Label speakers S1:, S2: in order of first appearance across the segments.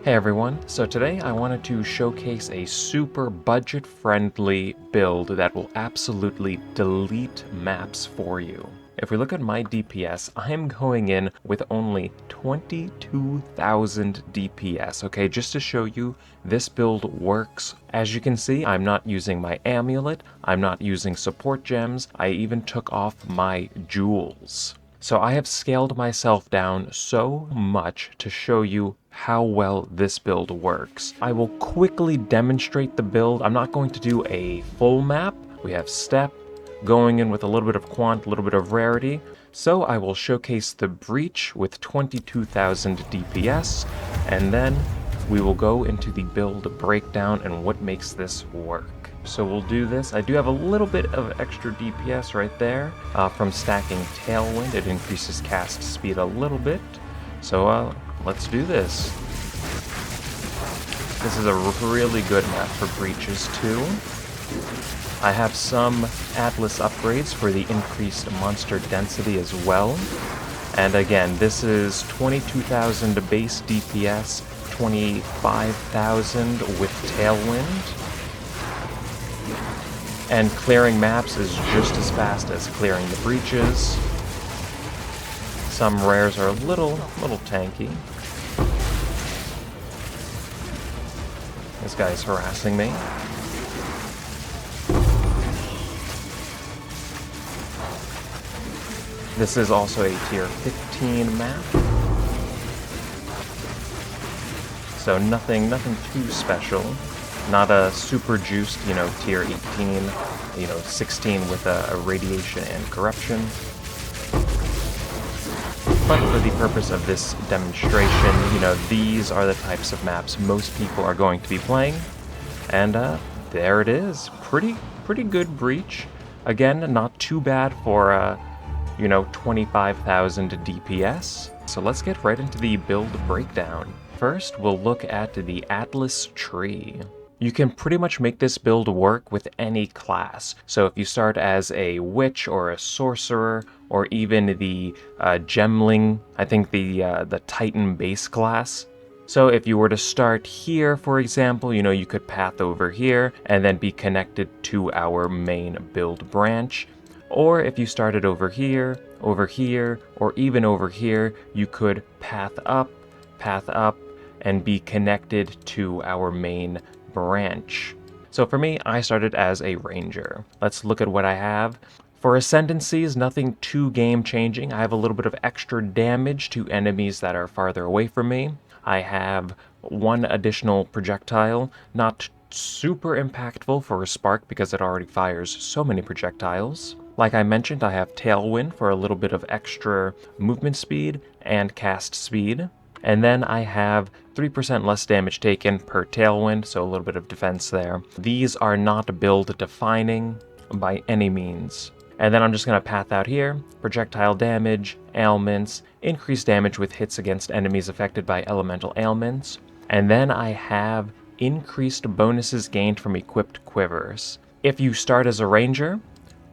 S1: Hey everyone, so today I wanted to showcase a super budget-friendly build that will absolutely delete maps for you. If we look at my DPS, I'm going in with only 22,000 DPS, okay, just to show you this build works. As you can see, I'm not using my Amulet, I'm not using support gems, I even took off my jewels. So I have scaled myself down so much to show you how well this build works. I will quickly demonstrate the build. I'm not going to do a full map. We have step, going in with a little bit of quant, a little bit of rarity. So I will showcase the breach with 22,000 DPS, and then we will go into the build breakdown and what makes this work. So we'll do this. I do have a little bit of extra DPS right there from stacking Tailwind. It increases cast speed a little bit. So let's do this. This is a really good map for breaches too. I have some Atlas upgrades for the increased monster density as well. And again, this is 22,000 base DPS, 25,000 with Tailwind. And clearing maps is just as fast as clearing the breaches. Some rares are a little tanky. This guy's harassing me. This is also a tier 15 map. So nothing too special. Not a super juiced, tier 18, 16 with a radiation and corruption. But for the purpose of this demonstration, these are the types of maps most people are going to be playing. And there it is. Pretty good breach. Again, not too bad for 25,000 DPS. So let's get right into the build breakdown. First, we'll look at the Atlas tree. You can pretty much make this build work with any class. So if you start as a witch or a sorcerer, or even the gemling, I think the Titan base class. So if you were to start here, for example, you could path over here and then be connected to our main build branch. Or if you started over here, or even over here, you could path up, and be connected to our main branch. So for me, I started as a ranger. Let's look at what I have. For ascendancies, nothing too game-changing. I have a little bit of extra damage to enemies that are farther away from me. I have one additional projectile, not super impactful for a spark because it already fires so many projectiles. Like I mentioned, I have Tailwind for a little bit of extra movement speed and cast speed. And then I have 3% less damage taken per Tailwind, so a little bit of defense there. These are not build defining by any means. And then I'm just going to path out here, projectile damage, ailments, increased damage with hits against enemies affected by elemental ailments. And then I have increased bonuses gained from equipped quivers. If you start as a ranger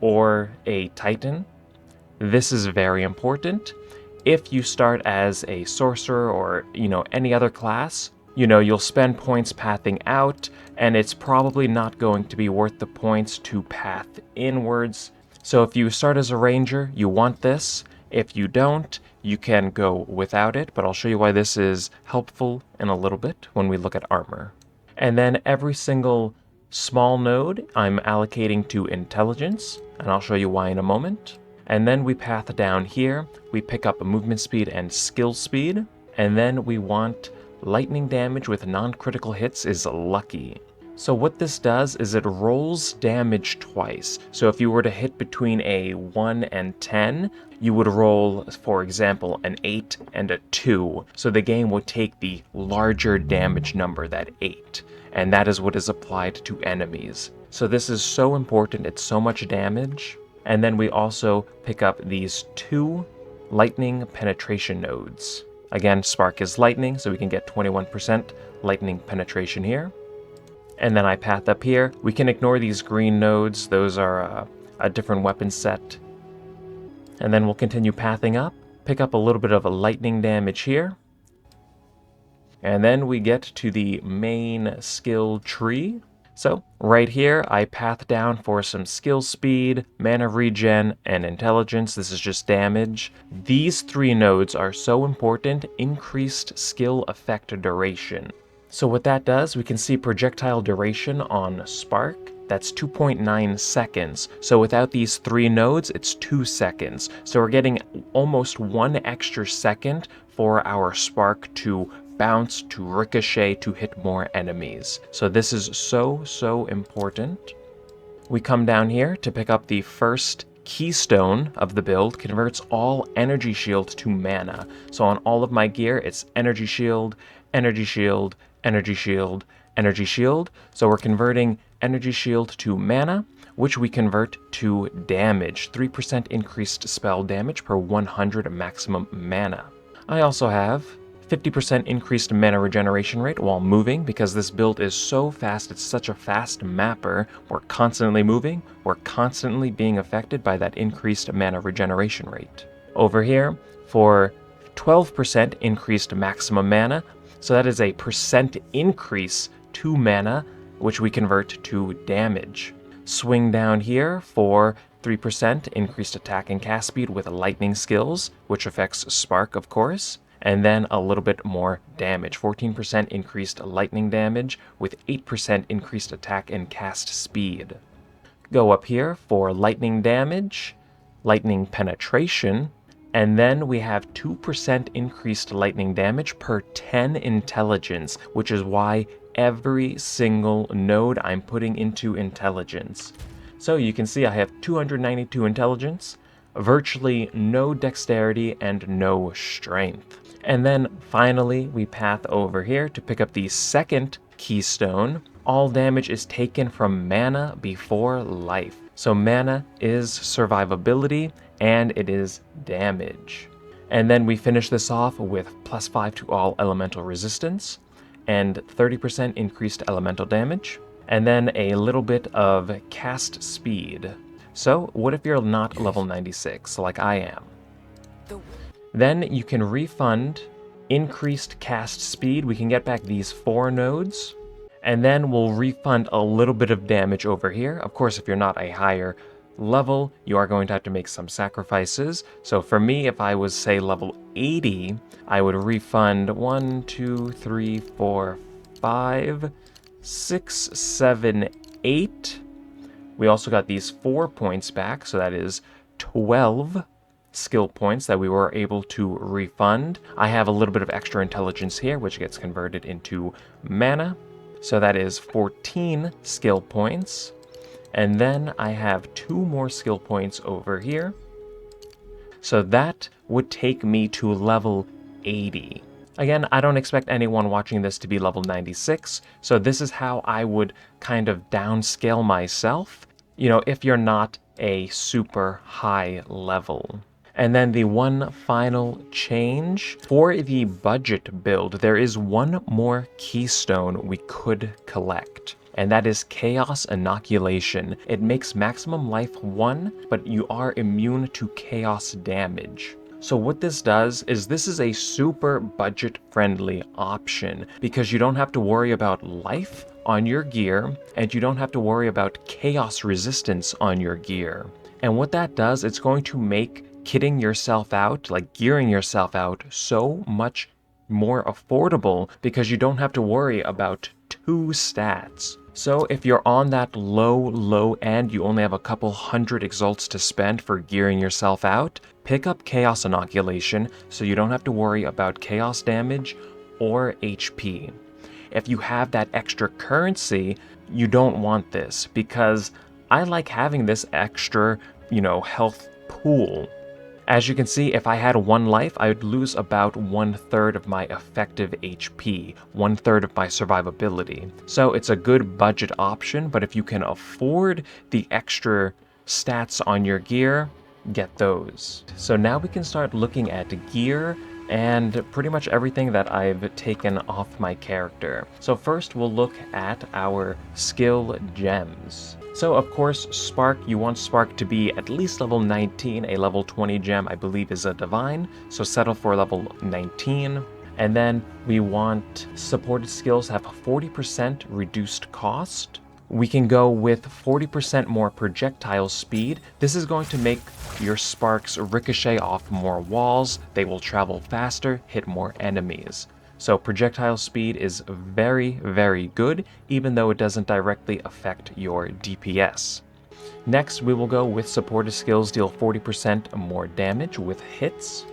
S1: or a titan, this is very important. If you start as a sorcerer or, any other class, you'll spend points pathing out, and it's probably not going to be worth the points to path inwards. So if you start as a ranger, you want this. If you don't, you can go without it, but I'll show you why this is helpful in a little bit when we look at armor. And then every single small node I'm allocating to intelligence, and I'll show you why in a moment. And then we path down here, we pick up movement speed and skill speed, and then we want lightning damage with non-critical hits is lucky. So what this does is it rolls damage twice. So if you were to hit between a 1 and 10, you would roll, for example, an 8 and a 2. So the game would take the larger damage number, that 8, and that is what is applied to enemies. So this is so important, it's so much damage. And then we also pick up these 2 lightning penetration nodes. Again, spark is lightning, so we can get 21% lightning penetration here. And then I path up here. We can ignore these green nodes. Those are a different weapon set. And then we'll continue pathing up. Pick up a little bit of a lightning damage here. And then we get to the main skill tree. So right here, I path down for some skill speed, mana regen, and intelligence. This is just damage. These 3 nodes are so important, increased skill effect duration. So what that does, we can see projectile duration on Spark. That's 2.9 seconds. So without these 3 nodes, it's 2 seconds. So we're getting almost 1 extra second for our Spark to bounce, to ricochet, to hit more enemies. So this is so important. We come down here to pick up the first keystone of the build, converts all energy shield to mana. So on all of my gear, it's energy shield, energy shield, energy shield, energy shield. So we're converting energy shield to mana, which we convert to damage, 3% increased spell damage per 100 maximum mana. I also have 50% increased mana regeneration rate while moving, because this build is so fast, it's such a fast mapper. We're constantly moving, we're constantly being affected by that increased mana regeneration rate. Over here, for 12% increased maximum mana, so that is a percent increase to mana, which we convert to damage. Swing down here for 3% increased attack and cast speed with lightning skills, which affects Spark, of course. And then a little bit more damage, 14% increased lightning damage with 8% increased attack and cast speed. Go up here for lightning damage, lightning penetration, and then we have 2% increased lightning damage per 10 intelligence, which is why every single node I'm putting into intelligence. So you can see I have 292 intelligence, virtually no dexterity, and no strength. And then finally, we path over here to pick up the second keystone. All damage is taken from mana before life. So mana is survivability, and it is damage. And then we finish this off with +5 to all elemental resistance, and 30% increased elemental damage, and then a little bit of cast speed. So what if you're not level 96, like I am? Then you can refund increased cast speed. We can get back these 4 nodes, and then we'll refund a little bit of damage over here. Of course, if you're not a higher level, you are going to have to make some sacrifices. So for me, if I was, say, level 80, I would refund 1, 2, 3, 4, 5, 6, 7, 8. We also got these 4 points back, so that is 12 skill points that we were able to refund. I have a little bit of extra intelligence here, which gets converted into mana. So that is 14 skill points. And then I have 2 more skill points over here. So that would take me to level 80. Again, I don't expect anyone watching this to be level 96, so this is how I would kind of downscale myself, if you're not a super high level. And then the one final change, for the budget build, there is one more keystone we could collect, and that is Chaos Inoculation. It makes maximum life 1, but you are immune to chaos damage. So what this does is this is a super budget-friendly option, because you don't have to worry about life on your gear, and you don't have to worry about chaos resistance on your gear. And what that does, it's going to make kitting yourself out, like gearing yourself out, so much more affordable, because you don't have to worry about 2 stats. So if you're on that low end, you only have a couple hundred exalts to spend for gearing yourself out, pick up Chaos Inoculation so you don't have to worry about chaos damage or HP. If you have that extra currency, you don't want this, because I like having this extra, health pool. As you can see, if I had 1 life, I would lose about 1/3 of my effective HP, 1/3 of my survivability. So it's a good budget option, but if you can afford the extra stats on your gear, get those. So now we can start looking at gear and pretty much everything that I've taken off my character. So first we'll look at our skill gems. So of course, Spark, you want Spark to be at least level 19, a level 20 gem I believe is a divine, so settle for level 19. And then we want supported skills have 40% reduced cost. We can go with 40% more projectile speed. This is going to make your sparks ricochet off more walls. They will travel faster, hit more enemies. So projectile speed is very, very good, even though it doesn't directly affect your DPS. Next, we will go with supported skills deal 40% more damage with hits.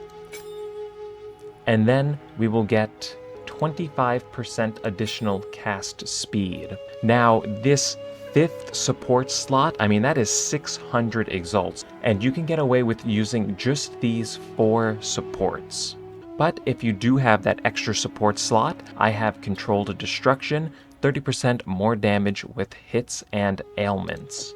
S1: And then we will get 25% additional cast speed. Now, this 5th support slot, I mean, that is 600 exalts, and you can get away with using just these 4 supports. But if you do have that extra support slot, I have Controlled Destruction, 30% more damage with hits and ailments.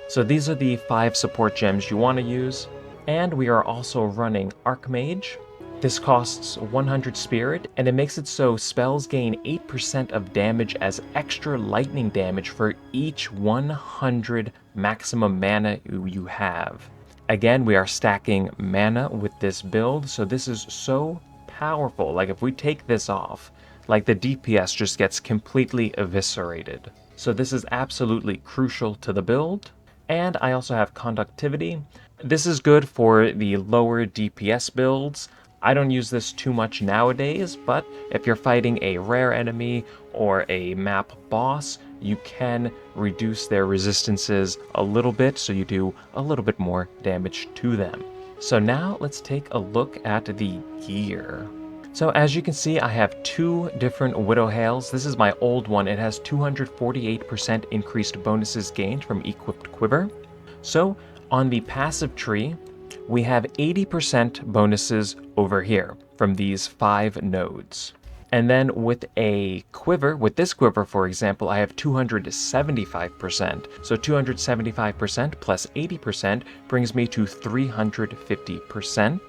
S1: So these are the 5 support gems you want to use. And we are also running Archmage. This costs 100 spirit, and it makes it so spells gain 8% of damage as extra lightning damage for each 100 maximum mana you have. Again, we are stacking mana with this build, so this is so powerful. Like, if we take this off, like, the DPS just gets completely eviscerated. So this is absolutely crucial to the build. And I also have Conductivity. This is good for the lower DPS builds. I don't use this too much nowadays, but if you're fighting a rare enemy or a map boss, you can reduce their resistances a little bit, so you do a little bit more damage to them. So now let's take a look at the gear. So as you can see, I have 2 different Widow Hails. This is my old one. It has 248% increased bonuses gained from equipped Quiver. So on the passive tree, we have 80% bonuses over here from these 5 nodes. And then with a quiver, with this quiver, for example, I have 275%. So 275% plus 80% brings me to 350%.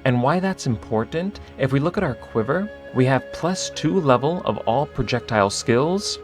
S1: And why that's important, if we look at our quiver, we have +2 level of all projectile skills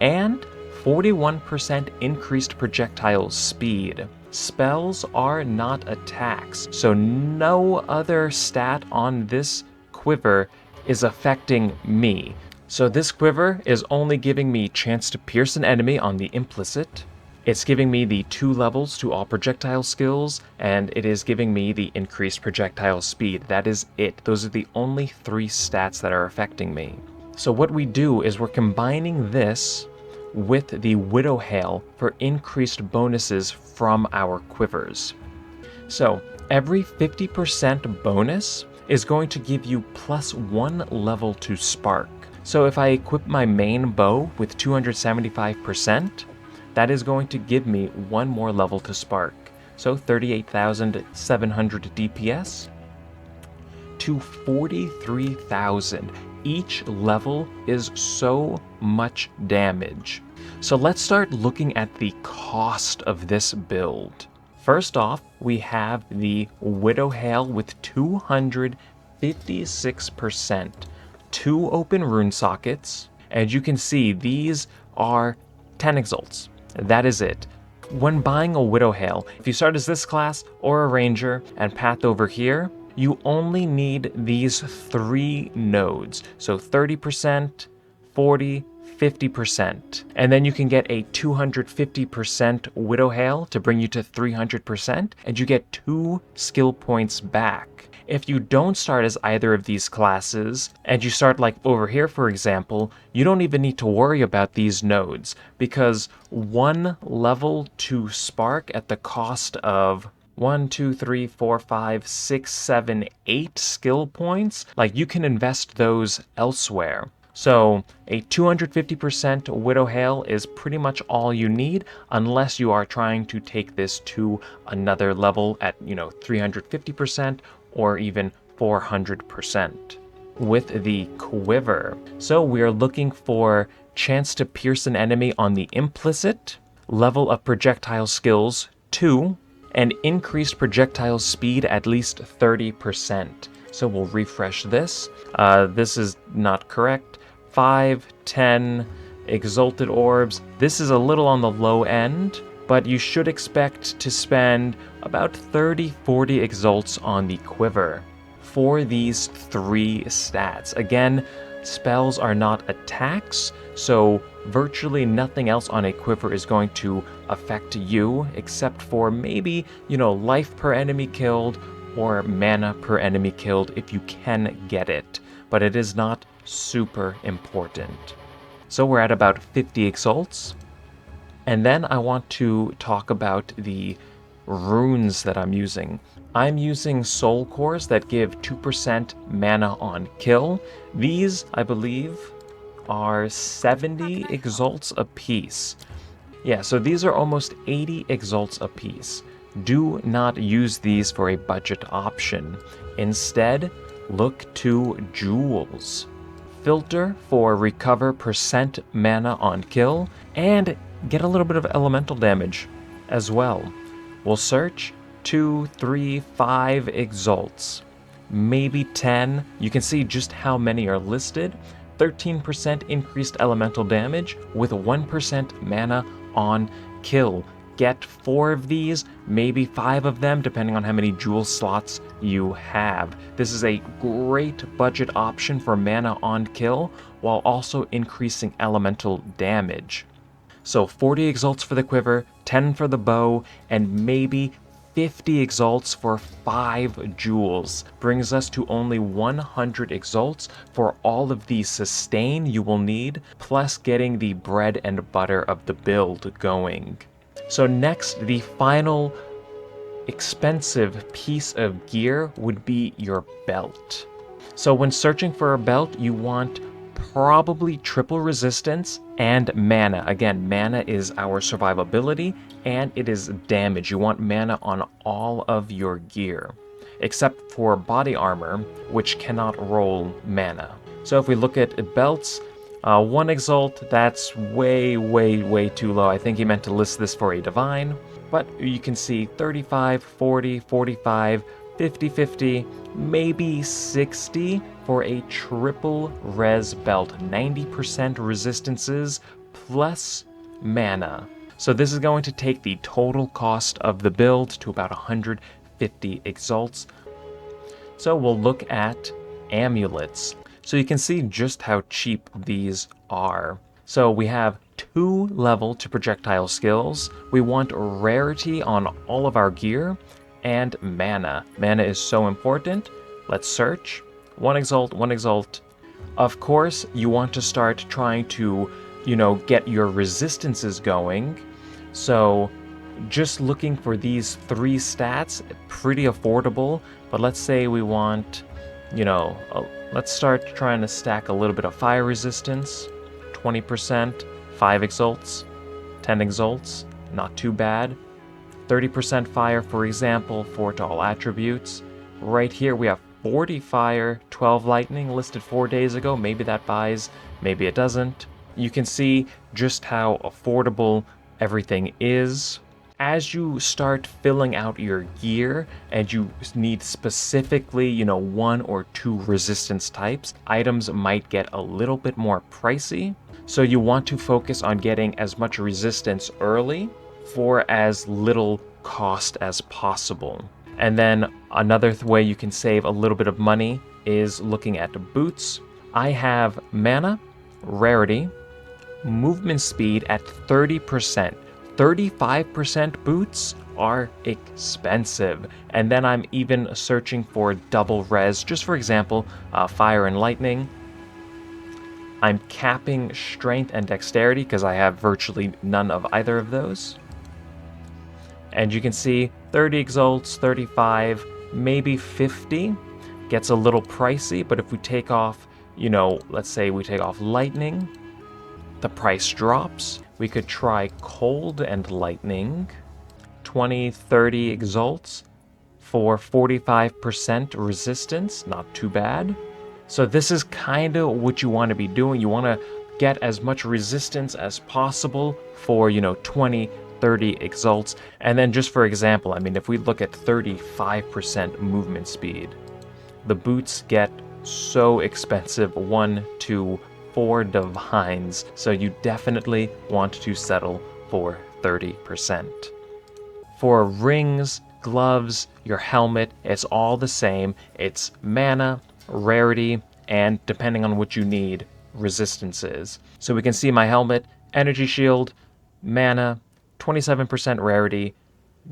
S1: and 41% increased projectile speed. Spells are not attacks, so no other stat on this quiver is affecting me. So this quiver is only giving me chance to pierce an enemy on the implicit. It's giving me the 2 levels to all projectile skills, and it is giving me the increased projectile speed. That is it. Those are the only 3 stats that are affecting me. So what we do is we're combining this with the Widow Hail for increased bonuses from our quivers. So every 50% bonus is going to give you +1 level to spark. So if I equip my main bow with 275%, that is going to give me 1 more level to spark. So 38,700 DPS to 43,000. Each level is so much damage. So let's start looking at the cost of this build. First off, we have the Widow Hail with 256%, 2 open rune sockets, and you can see these are 10 exalts. That is it. When buying a Widow Hail, if you start as this class or a ranger and path over here, you only need these 3 nodes. So 30%, 40, 50%. And then you can get a 250% Widow Hail to bring you to 300%, and you get 2 skill points back. If you don't start as either of these classes, and you start like over here, for example, you don't even need to worry about these nodes, because 1 level to spark at the cost of 1, 2, 3, 4, 5, 6, 7, 8 skill points, like you can invest those elsewhere. So a 250% Widow Hail is pretty much all you need, unless you are trying to take this to another level at, 350% or even 400%. With the Quiver, so we are looking for chance to pierce an enemy on the implicit, level of projectile skills 2, and increased projectile speed at least 30%. So we'll refresh this. This is not correct. 5, 10, Exalted Orbs. This is a little on the low end, but you should expect to spend about 30, 40 Exalts on the Quiver. for these 3 stats. Again, spells are not attacks, so virtually nothing else on a quiver is going to affect you, except for maybe, life per enemy killed or mana per enemy killed if you can get it. But it is not super important. So we're at about 50 exalts. And then I want to talk about the runes that I'm using. I'm using soul cores that give 2% mana on kill. These, I believe, are 70 exalts apiece. Yeah, so these are almost 80 exalts apiece. Do not use these for a budget option. Instead, look to jewels. Filter for recover percent mana on kill, and get a little bit of elemental damage as well. We'll search 2, 3, 5 exalts, maybe 10. You can see just how many are listed. 13% increased elemental damage with 1% mana on kill. Get 4 of these, maybe 5 of them, depending on how many jewel slots you have. This is a great budget option for mana on kill, while also increasing elemental damage. So 40 exalts for the quiver, 10 for the bow, and maybe 50 exalts for 5 jewels. Brings us to only 100 exalts for all of the sustain you will need, plus getting the bread and butter of the build going. So next, the final expensive piece of gear would be your belt. So when searching for a belt, you want probably triple resistance and mana. Again, mana is our survivability and it is damage. You want mana on all of your gear, except for body armor, which cannot roll mana. So if we look at belts, 1 exalt, that's way too low. I think he meant to list this for a divine, but you can see 35, 40, 45, 50, 50, maybe 60 for a triple res belt. 90% resistances plus mana. So this is going to take the total cost of the build to about 150 exalts. So we'll look at amulets. So you can see just how cheap these are. So we have 2 level to projectile skills. We want rarity on all of our gear and mana. Mana is so important. Let's search. 1 exalt, 1 exalt. Of course, you want to start trying to, get your resistances going. So just looking for these 3 stats, pretty affordable. But let's say we want, let's start trying to stack a little bit of fire resistance. 20%, 5 exalts, 10 exalts, not too bad. 30% fire, for example, 4 to all attributes. Right here we have 40 fire, 12 lightning listed 4 days ago. Maybe that buys, maybe it doesn't. You can see just how affordable everything is. As you start filling out your gear and you need specifically, 1 or 2 resistance types, items might get a little bit more pricey. So you want to focus on getting as much resistance early for as little cost as possible. And then another way you can save a little bit of money is looking at the boots. I have mana, rarity, movement speed at 30%. 35% boots are expensive. And then I'm even searching for double res, just for example, fire and lightning. I'm capping strength and dexterity because I have virtually none of either of those. And you can see 30 exalts, 35, maybe 50. Gets a little pricey, but if we take off, let's say we take off lightning, the price drops. We could try cold and lightning, 20, 30 exalts for 45% resistance, not too bad. So this is kind of what you want to be doing. You want to get as much resistance as possible for, 20, 30 exalts. And then just for example, if we look at 35% movement speed, the boots get so expensive, 1, 2, 4 divines. So you definitely want to settle for 30%. For rings, gloves, your helmet, it's all the same. It's mana, rarity, and depending on what you need, resistances. So we can see my helmet, energy shield, mana, 27% rarity,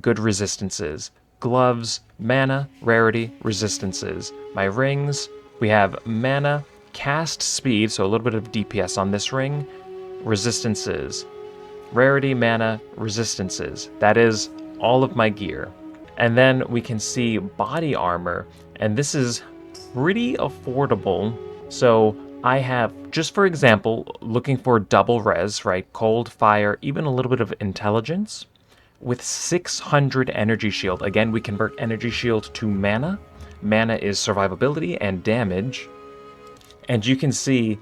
S1: good resistances. Gloves, mana, rarity, resistances. My rings, we have mana, cast speed, so a little bit of DPS on this ring, resistances. Rarity, mana, resistances. That is all of my gear. And then we can see body armor, and this is pretty affordable. So I have, just for example, looking for double res, right? Cold, fire, even a little bit of intelligence. With 600 energy shield. Again, we convert energy shield to mana. Mana is survivability and damage. And you can see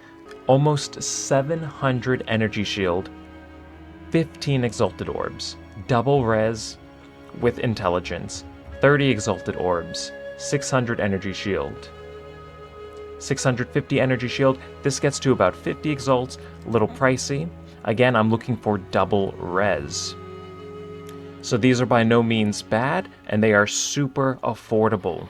S1: almost 700 energy shield, 15 exalted orbs, double res with intelligence, 30 exalted orbs, 600 energy shield, 650 energy shield. This gets to about 50 exalts, a little pricey. Again, I'm looking for double res. So these are by no means bad, and they are super affordable.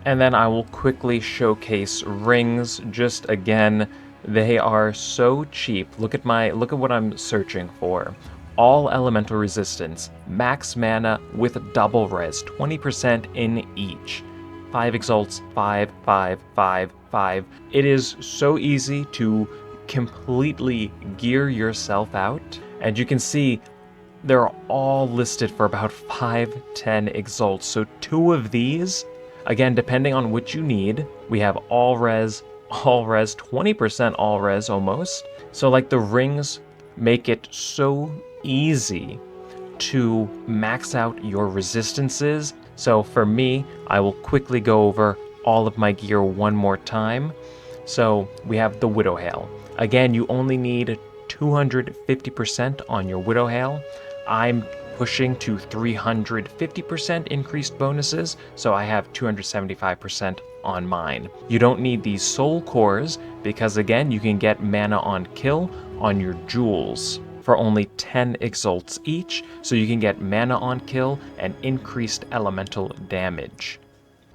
S1: And then I will quickly showcase rings. Just again, they are so cheap. Look at what I'm searching for. All elemental resistance, max mana with double res, 20% in each. 5 exalts, 5, 5, 5, 5. It is so easy to completely gear yourself out. And you can see they're all listed for about 5-10 exalts. So 2 of these, again, depending on what you need, we have all res, 20% all res almost. So like the rings make it so easy to max out your resistances. So for me, I will quickly go over all of my gear one more time. So we have the Widow Hail. Again, you only need 250% on your Widow Hail. I'm pushing to 350% increased bonuses, so I have 275% on mine. You don't need these soul cores because again, you can get mana on kill on your jewels for only 10 exalts each, so you can get mana on kill and increased elemental damage.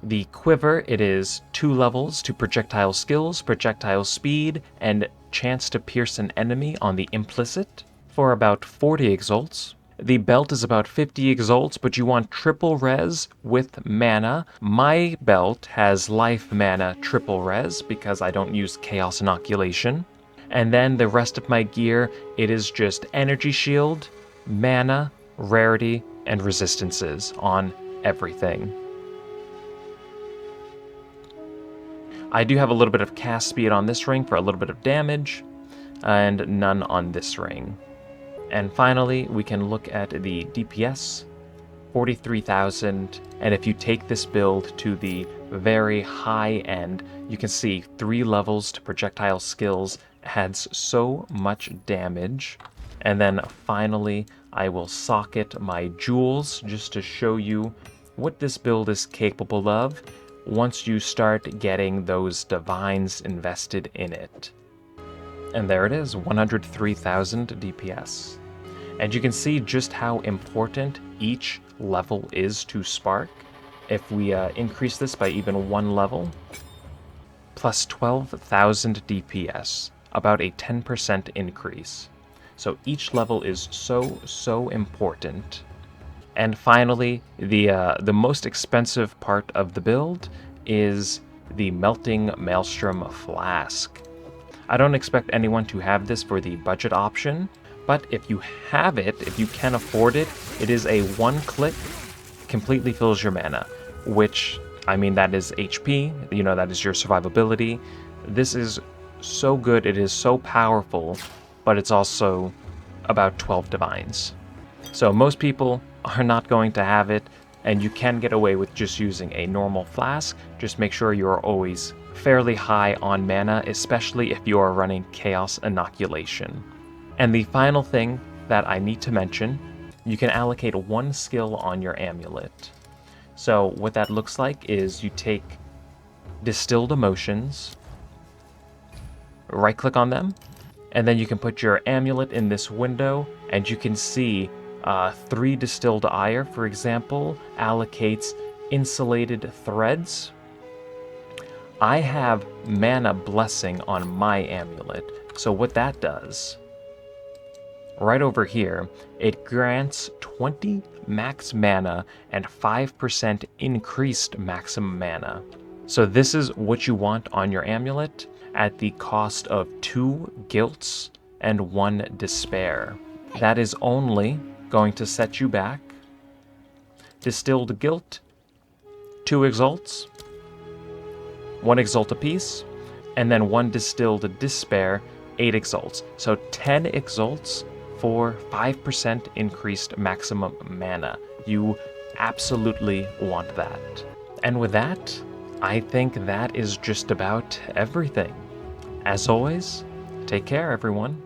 S1: The Quiver, it is 2 levels to projectile skills, projectile speed, and chance to pierce an enemy on the implicit for about 40 exalts. The belt is about 50 exalts, but you want triple res with mana. My belt has life mana triple res because I don't use chaos inoculation. And then the rest of my gear, it is just energy shield, mana, rarity, and resistances on everything. I do have a little bit of cast speed on this ring for a little bit of damage, and none on this ring. And finally, we can look at the DPS, 43,000, and if you take this build to the very high end, you can see 3 levels to projectile skills, adds so much damage. And then finally, I will socket my jewels just to show you what this build is capable of once you start getting those divines invested in it. And there it is, 103,000 DPS. And you can see just how important each level is to Spark. If we increase this by even 1 level, plus 12,000 DPS, about a 10% increase. So each level is so important. And finally, the most expensive part of the build is the Melting Maelstrom Flask. I don't expect anyone to have this for the budget option, but if you have it, if you can afford it, it is a 1-click, completely fills your mana, which, I mean, that is HP, you know, that is your survivability. This is so good, it is so powerful, but it's also about 12 divines. So most people are not going to have it, and you can get away with just using a normal flask. Just make sure you're always fairly high on mana, especially if you are running Chaos Inoculation. And the final thing that I need to mention, you can allocate 1 skill on your amulet. So what that looks like is you take Distilled Emotions, right-click on them, and then you can put your amulet in this window, and you can see 3 distilled ire, for example, allocates insulated threads. I have mana blessing on my amulet, so what that does, right over here, it grants 20 max mana and 5% increased maximum mana. So this is what you want on your amulet at the cost of 2 guilts and 1 despair. That is only going to set you back distilled guilt, 2 exalts, 1 exalt apiece, and then 1 distilled despair, 8 exalts. So 10 exalts for 5% increased maximum mana. You absolutely want that. And with that, I think that is just about everything. As always, take care, everyone.